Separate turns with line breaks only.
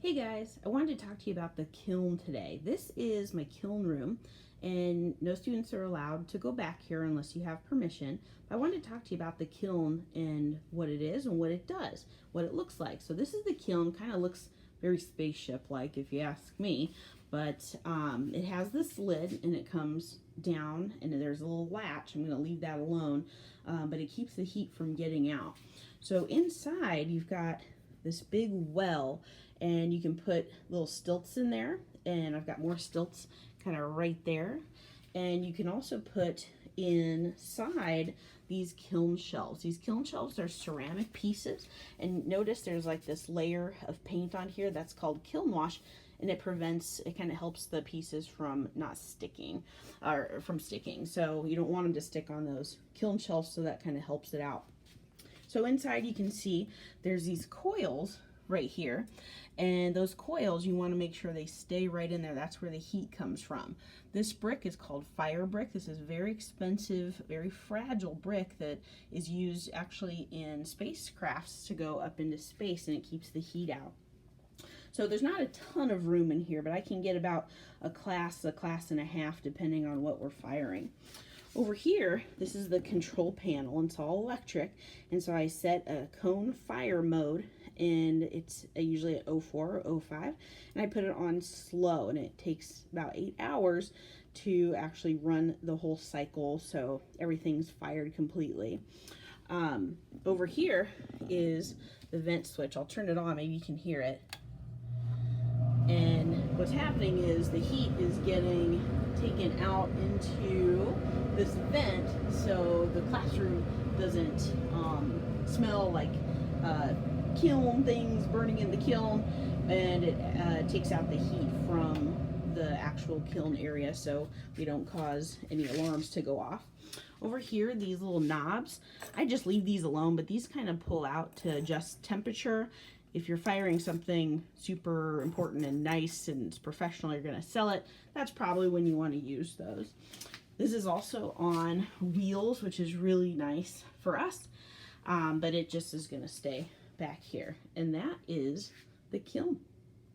Hey guys, I wanted to talk to you about the kiln today. This is my kiln room, and no students are allowed to go back here unless you have permission. But I wanted to talk to you about the kiln and what it is and what it does, what it looks like. So this is the kiln. Kind of looks very spaceship-like if you ask me, but it has this lid and it comes down and there's a little latch. I'm going to leave that alone, but it keeps the heat from getting out. So inside you've got this big well, and you can put little stilts in there, and I've got more stilts kind of right there. And you can also put inside these kiln shelves. These kiln shelves are ceramic pieces, and notice there's like this layer of paint on here that's called kiln wash, and it kind of helps the pieces from not sticking, or from sticking. So you don't want them to stick on those kiln shelves, so that kind of helps it out. So inside you can see there's these coils right here, and those coils, you want to make sure they stay right in there. That's where the heat comes from. This brick is called fire brick. This is very expensive, very fragile brick that is used actually in spacecrafts to go up into space, and it keeps the heat out. So there's not a ton of room in here, but I can get about a class and a half depending on what we're firing. Over here, this is the control panel, and it's all electric, and so I set a cone fire mode, and it's usually at 04 or 05, and I put it on slow, and it takes about 8 hours to actually run the whole cycle, so everything's fired completely. Over here is the vent switch. I'll turn it on, maybe you can hear it. And what's happening is the heat is getting taken out into this vent, so the classroom doesn't smell like kiln things burning in the kiln, and it takes out the heat from the actual kiln area, so we don't cause any alarms to go off. Over here, these little knobs, I just leave these alone, but these kind of pull out to adjust temperature. If you're firing something super important and nice and it's professional, you're going to sell it, that's probably when you want to use those. This is also on wheels, which is really nice for us, but it just is going to stay back here. And that is the kiln.